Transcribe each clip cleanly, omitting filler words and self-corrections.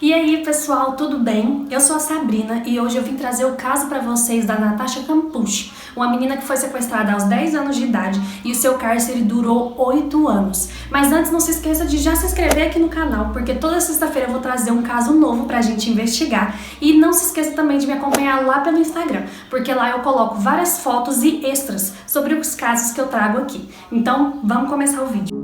E aí, pessoal, tudo bem? Eu sou a Sabrina e hoje eu vim trazer o caso para vocês da Natasha Campucci, uma menina que foi sequestrada aos 10 anos de idade e o seu cárcere durou 8 anos. Mas antes, não se esqueça de já se inscrever aqui no canal, porque toda sexta-feira eu vou trazer um caso novo pra gente investigar. E não se esqueça também de me acompanhar lá pelo Instagram, porque lá eu coloco várias fotos e extras sobre os casos que eu trago aqui. Então, vamos começar o vídeo.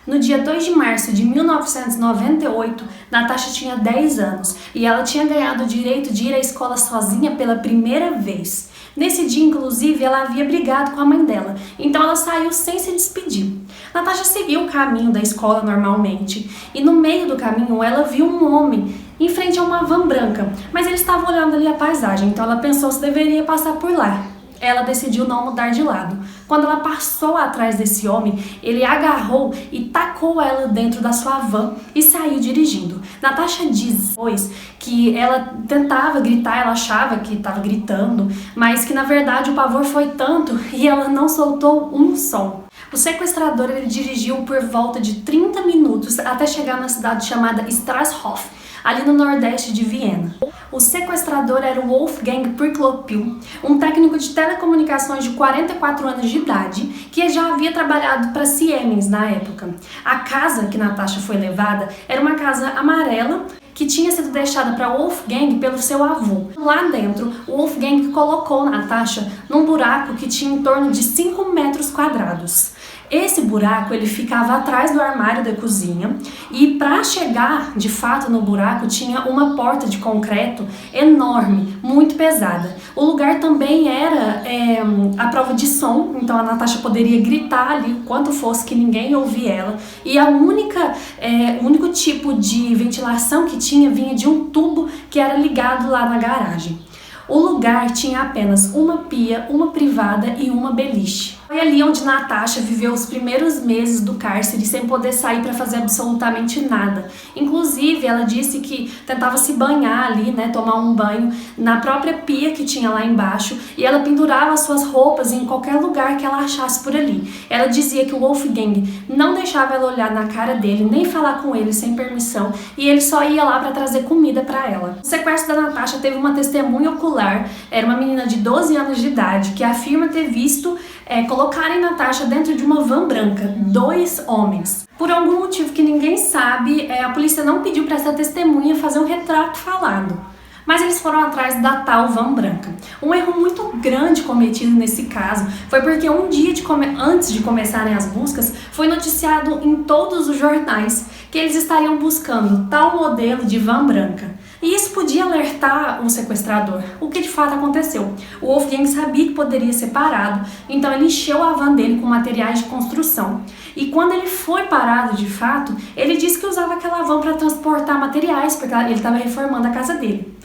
No dia 2 de março de 1998, Natasha tinha 10 anos e ela tinha ganhado o direito de ir à escola sozinha pela primeira vez. Nesse dia, inclusive, ela havia brigado com a mãe dela, então ela saiu sem se despedir. Natasha seguiu o caminho da escola normalmente e no meio do caminho ela viu um homem em frente a uma van branca, mas ele estava olhando ali a paisagem, então ela pensou se deveria passar por lá. Ela decidiu não mudar de lado. Quando ela passou atrás desse homem, ele agarrou e tacou ela dentro da sua van e saiu dirigindo. Natasha diz depois que ela tentava gritar, ela achava que estava gritando, mas que na verdade o pavor foi tanto e ela não soltou um som. O sequestrador ele dirigiu por volta de 30 minutos até chegar na cidade chamada Strasshof, ali no nordeste de Viena. O sequestrador era o Wolfgang Priklopil, um técnico de telecomunicações de 44 anos de idade, que já havia trabalhado para Siemens na época. A casa que Natasha foi levada era uma casa amarela, que tinha sido deixada para Wolfgang pelo seu avô. Lá dentro, o Wolfgang colocou Natasha num buraco que tinha em torno de 5 metros quadrados. Esse buraco ele ficava atrás do armário da cozinha e para chegar de fato no buraco tinha uma porta de concreto enorme, muito pesada. O lugar também era a prova de som, então a Natasha poderia gritar ali o quanto fosse que ninguém ouvia ela. E o único tipo de ventilação que tinha vinha de um tubo que era ligado lá na garagem. O lugar tinha apenas uma pia, uma privada e uma beliche. Foi ali onde Natasha viveu os primeiros meses do cárcere sem poder sair para fazer absolutamente nada. Inclusive, ela disse que tentava se banhar ali, tomar um banho na própria pia que tinha lá embaixo e ela pendurava as suas roupas em qualquer lugar que ela achasse por ali. Ela dizia que o Wolfgang não deixava ela olhar na cara dele, nem falar com ele sem permissão e ele só ia lá para trazer comida para ela. O sequestro da Natasha teve uma testemunha ocular, era uma menina de 12 anos de idade que afirma ter visto colocarem Natasha dentro de uma van branca, 2 homens. Por algum motivo que ninguém sabe, a polícia não pediu para essa testemunha fazer um retrato falado. Mas eles foram atrás da tal van branca. Um erro muito grande cometido nesse caso foi porque um dia antes de começarem as buscas, foi noticiado em todos os jornais que eles estariam buscando tal modelo de van branca. E isso podia alertar o sequestrador, o que de fato aconteceu. O Wolfgang sabia que poderia ser parado, então ele encheu a van dele com materiais de construção. E quando ele foi parado de fato, ele disse que usava aquela van para transportar materiais, porque ele estava reformando a casa dele.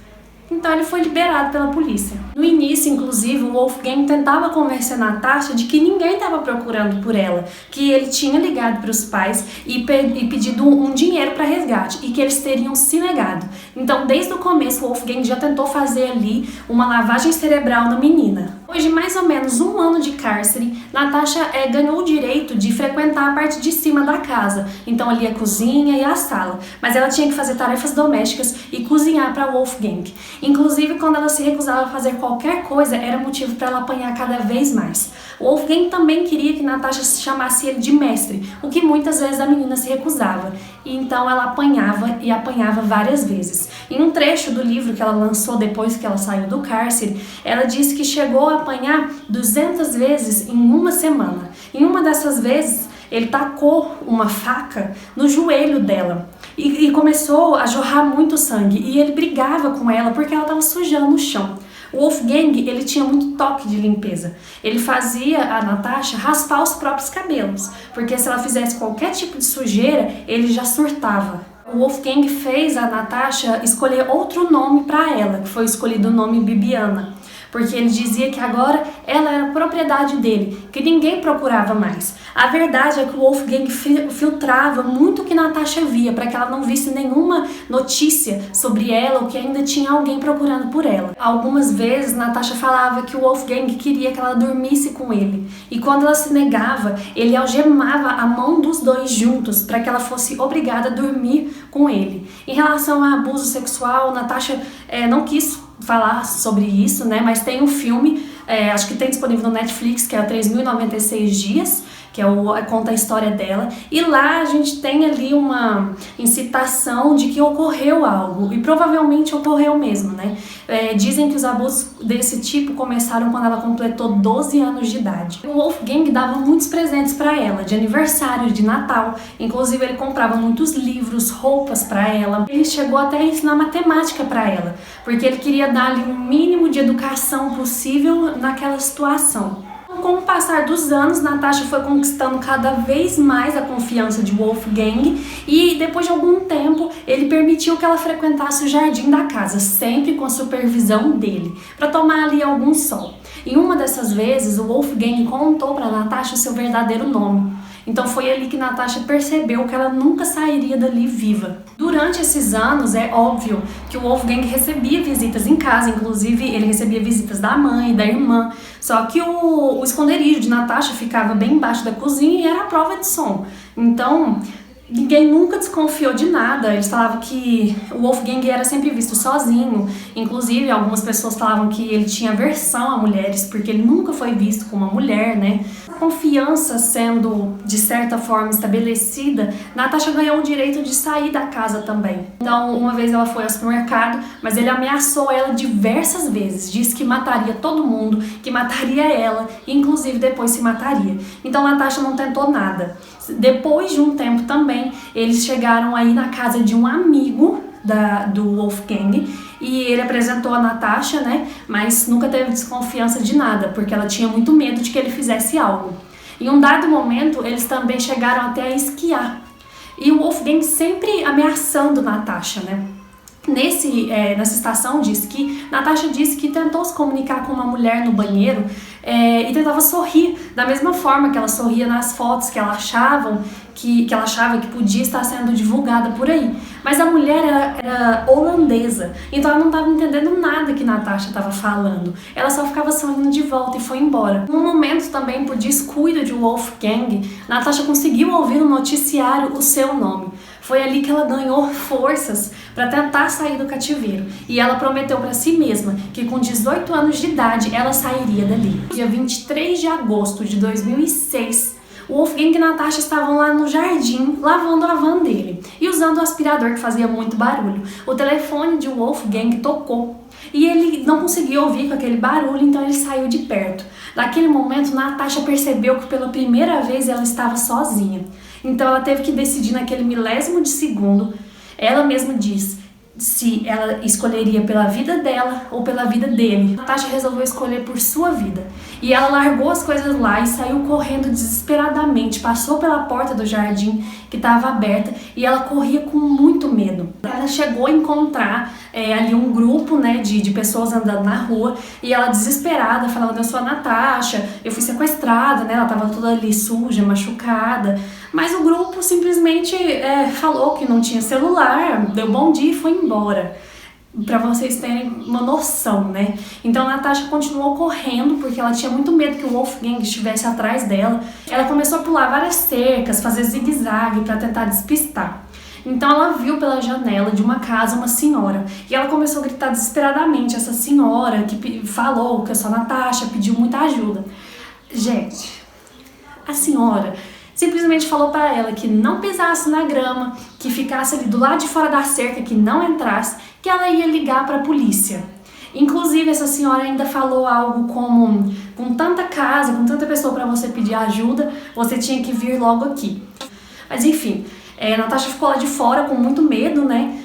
Então ele foi liberado pela polícia. No início, inclusive, o Wolfgang tentava convencer a Natasha de que ninguém estava procurando por ela, que ele tinha ligado para os pais e pedido um dinheiro para resgate e que eles teriam se negado. Então, desde o começo, o Wolfgang já tentou fazer ali uma lavagem cerebral na menina. Depois de mais ou menos 1 ano de cárcere, Natasha ganhou o direito de frequentar a parte de cima da casa, então ali a cozinha e a sala, mas ela tinha que fazer tarefas domésticas e cozinhar para Wolfgang. Inclusive, quando ela se recusava a fazer qualquer coisa, era motivo para ela apanhar cada vez mais. O Wolfgang também queria que Natasha chamasse ele de mestre, o que muitas vezes a menina se recusava. E então ela apanhava e apanhava várias vezes. Em um trecho do livro que ela lançou depois que ela saiu do cárcere, ela disse que chegou a apanhar 200 vezes em uma semana. Em uma dessas vezes, ele tacou uma faca no joelho dela e começou a jorrar muito sangue e ele brigava com ela porque ela estava sujando o chão. O Wolfgang, ele tinha muito toque de limpeza. Ele fazia a Natasha raspar os próprios cabelos, porque se ela fizesse qualquer tipo de sujeira, ele já surtava. O Wolfgang fez a Natasha escolher outro nome para ela, que foi escolhido o nome Bibiana, porque ele dizia que agora ela era propriedade dele, que ninguém procurava mais. A verdade é que o Wolfgang filtrava muito o que Natasha via para que ela não visse nenhuma notícia sobre ela ou que ainda tinha alguém procurando por ela. Algumas vezes Natasha falava que o Wolfgang queria que ela dormisse com ele e quando ela se negava, ele algemava a mão dos dois juntos para que ela fosse obrigada a dormir com ele. Em relação a abuso sexual, Natasha não quis falar sobre isso, né? Mas tem um filme, acho que tem disponível no Netflix, que é 3.096 Dias, que conta a história dela, e lá a gente tem ali uma incitação de que ocorreu algo, e provavelmente ocorreu mesmo, né? Dizem que os abusos desse tipo começaram quando ela completou 12 anos de idade. O Wolfgang dava muitos presentes para ela, de aniversário, de Natal, inclusive ele comprava muitos livros, roupas para ela. Ele chegou até a ensinar matemática para ela, porque ele queria dar ali o mínimo de educação possível naquela situação. Com o passar dos anos, Natasha foi conquistando cada vez mais a confiança de Wolfgang e depois de algum tempo ele permitiu que ela frequentasse o jardim da casa, sempre com a supervisão dele, para tomar ali algum sol. Em uma dessas vezes, o Wolfgang contou para Natasha o seu verdadeiro nome. Então foi ali que Natasha percebeu que ela nunca sairia dali viva. Durante esses anos, é óbvio que o Wolfgang recebia visitas em casa, inclusive ele recebia visitas da mãe, da irmã, só que o esconderijo de Natasha ficava bem embaixo da cozinha e era a prova de som. Então, ninguém nunca desconfiou de nada. Eles falavam que o Wolfgang era sempre visto sozinho. Inclusive, algumas pessoas falavam que ele tinha aversão a mulheres, porque ele nunca foi visto como uma mulher, né? A confiança sendo, de certa forma, estabelecida, Natasha ganhou o direito de sair da casa também. Então, uma vez ela foi ao supermercado, mas ele ameaçou ela diversas vezes. Disse que mataria todo mundo, que mataria ela, e inclusive depois se mataria. Então, Natasha não tentou nada. Depois de um tempo também, eles chegaram aí na casa de um amigo do Wolfgang e ele apresentou a Natasha, né? Mas nunca teve desconfiança de nada, porque ela tinha muito medo de que ele fizesse algo. Em um dado momento, eles também chegaram até a esquiar. E o Wolfgang sempre ameaçando Natasha, né? Nessa estação de esqui, Natasha disse que tentou se comunicar com uma mulher no banheiro e tentava sorrir da mesma forma que ela sorria nas fotos que ela achava que podia estar sendo divulgada por aí. Mas a mulher era holandesa, então ela não estava entendendo nada que Natasha estava falando. Ela só ficava sorrindo de volta e foi embora. Num momento também, por descuido de Wolfgang, Natasha conseguiu ouvir no noticiário o seu nome. Foi ali que ela ganhou forças para tentar sair do cativeiro. E ela prometeu para si mesma que com 18 anos de idade ela sairia dali. Dia 23 de agosto de 2006, o Wolfgang e Natasha estavam lá no jardim lavando a van dele e usando o aspirador que fazia muito barulho. O telefone de Wolfgang tocou e ele não conseguia ouvir com aquele barulho, então ele saiu de perto. Naquele momento, Natasha percebeu que pela primeira vez ela estava sozinha. Então ela teve que decidir naquele milésimo de segundo, ela mesma diz, se ela escolheria pela vida dela ou pela vida dele. Natasha resolveu escolher por sua vida. E ela largou as coisas lá e saiu correndo desesperadamente. Passou pela porta do jardim que estava aberta e ela corria com muito medo. Ela chegou a encontrar ali um grupo, né, de pessoas andando na rua e ela desesperada falando: eu sou a Natasha, eu fui sequestrada, né? Ela estava toda ali suja, machucada. Mas o grupo simplesmente falou que não tinha celular, deu bom dia e foi embora. Pra vocês terem uma noção, né? Então a Natasha continuou correndo porque ela tinha muito medo que o Wolfgang estivesse atrás dela. Ela começou a pular várias cercas, fazer zigue-zague para tentar despistar. Então ela viu pela janela de uma casa uma senhora e ela começou a gritar desesperadamente. Essa senhora que falou que eu sou a Natasha, pediu muita ajuda. Gente, a senhora simplesmente falou para ela que não pisasse na grama, que ficasse ali do lado de fora da cerca, que não entrasse, que ela ia ligar para a polícia. Inclusive, essa senhora ainda falou algo como: com tanta casa, com tanta pessoa para você pedir ajuda, você tinha que vir logo aqui. Mas enfim, Natasha ficou lá de fora com muito medo, né?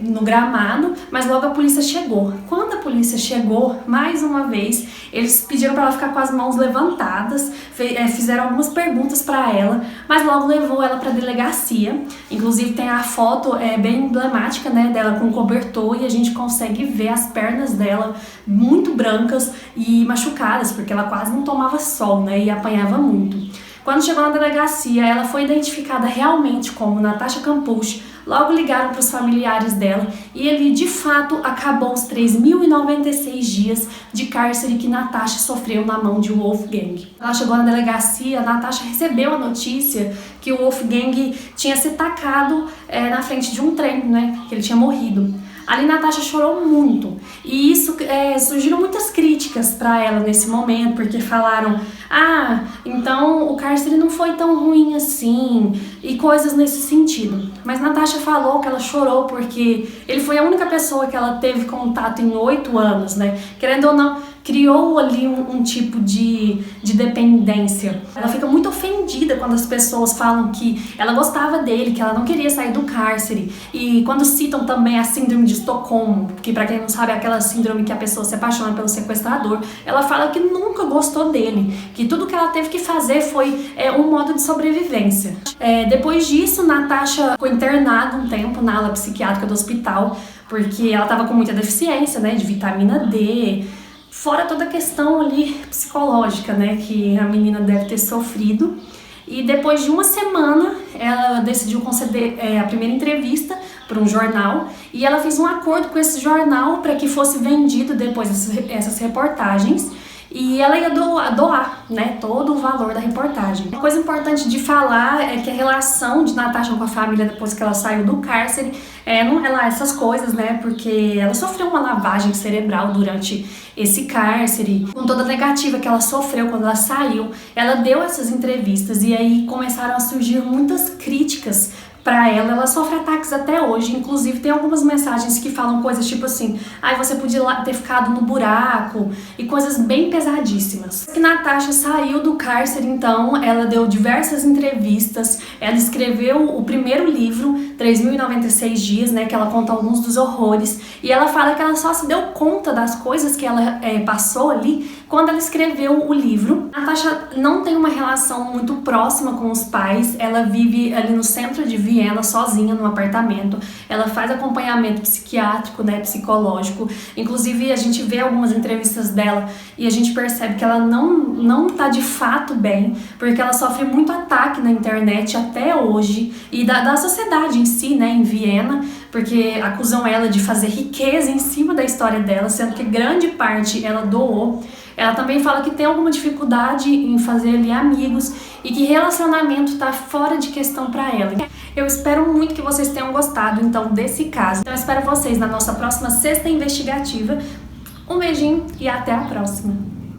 No gramado, mas logo a polícia chegou. Quando a polícia chegou, mais uma vez, eles pediram para ela ficar com as mãos levantadas, fizeram algumas perguntas para ela, mas logo levou ela para a delegacia. Inclusive tem a foto bem emblemática, né, dela com cobertor e a gente consegue ver as pernas dela muito brancas e machucadas, porque ela quase não tomava sol, né, e apanhava muito. Quando chegou na delegacia, ela foi identificada realmente como Natasha Campuche. Logo ligaram para os familiares dela e ele, de fato, acabou os 3.096 dias de cárcere que Natasha sofreu na mão de Wolfgang. Ela chegou na delegacia, a Natasha recebeu a notícia que o Wolfgang tinha se tacado na frente de um trem, né, que ele tinha morrido. Ali Natasha chorou muito e isso surgiram muitas críticas para ela nesse momento, porque falaram: ah, então o cárcere não foi tão ruim assim e coisas nesse sentido. Mas Natasha falou que ela chorou porque ele foi a única pessoa que ela teve contato em 8 anos, né? Querendo ou não, criou ali um tipo de dependência. Ela fica muito ofendida quando as pessoas falam que ela gostava dele, que ela não queria sair do cárcere. E quando citam também a síndrome de Estocolmo, que pra quem não sabe é aquela síndrome que a pessoa se apaixona pelo sequestrador, ela fala que nunca gostou dele, que tudo que ela teve que fazer foi um modo de sobrevivência. Depois disso, Natasha foi internada um tempo na ala psiquiátrica do hospital, porque ela estava com muita deficiência, né, de vitamina D, fora toda a questão ali psicológica, né, que a menina deve ter sofrido. E depois de uma semana, ela decidiu conceder a primeira entrevista para um jornal e ela fez um acordo com esse jornal para que fosse vendido depois essas reportagens. E ela ia doar, né, todo o valor da reportagem. Uma coisa importante de falar é que a relação de Natasha com a família depois que ela saiu do cárcere não é lá essas coisas, né, porque ela sofreu uma lavagem cerebral durante esse cárcere. Com toda a negativa que ela sofreu quando ela saiu, ela deu essas entrevistas e aí começaram a surgir muitas críticas pra ela. Ela sofre ataques até hoje, inclusive tem algumas mensagens que falam coisas tipo assim: ai, você podia ter ficado no buraco, e coisas bem pesadíssimas. Que Natasha saiu do cárcere, então, ela deu diversas entrevistas, ela escreveu o primeiro livro, 3.096 dias, né, que ela conta alguns dos horrores, e ela fala que ela só se deu conta das coisas que ela passou ali quando ela escreveu o livro. Natasha não tem uma relação muito próxima com os pais, ela vive ali no centro de Viena, sozinha, num apartamento. Ela faz acompanhamento psiquiátrico, né, psicológico. Inclusive, a gente vê algumas entrevistas dela e a gente percebe que ela não tá de fato bem, porque ela sofre muito ataque na internet até hoje, e da sociedade em si, né, em Viena, porque acusam ela de fazer riqueza em cima da história dela, sendo que grande parte ela doou. Ela também fala que tem alguma dificuldade em fazer ali amigos e que relacionamento tá fora de questão para ela. Eu espero muito que vocês tenham gostado, então, desse caso. Então, eu espero vocês na nossa próxima Sexta Investigativa. Um beijinho e até a próxima!